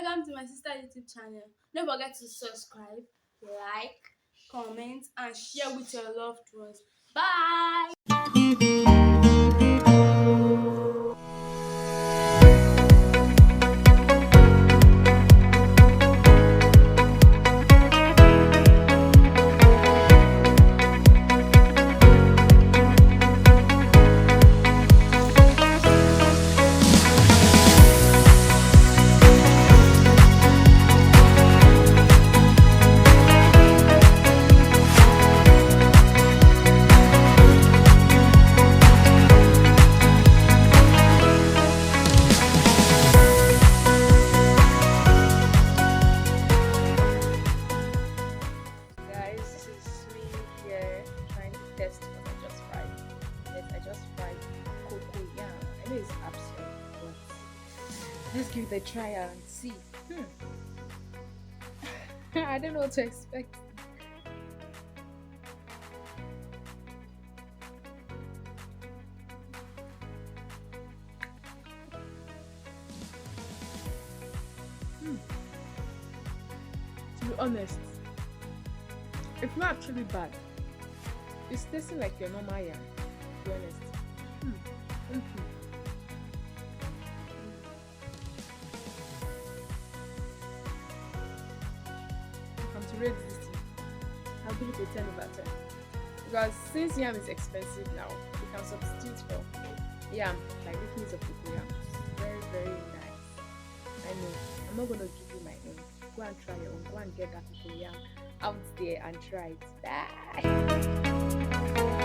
welcome to my sister YouTube channel. Don't forget to subscribe, like, comment, and share with your loved ones. Bye. Guys, this is me here trying to test what I just fried. Yes, I just fried cocoyam. I know it's absurd, but let's give it a try and see. I don't know what to expect. Hmm. To be honest, it's not actually bad. It's tasting like your normal yam, to be honest. Hmm. Mhm. If I'm to rate this thing, I'll give it a 10 over 10. Because since yam is expensive now, you can substitute for yam by making use of cocoyam. It's very, very nice. I know. I'm not gonna give you my own. Go and try your own. Go and get that cocoyam out there and try it. Bye.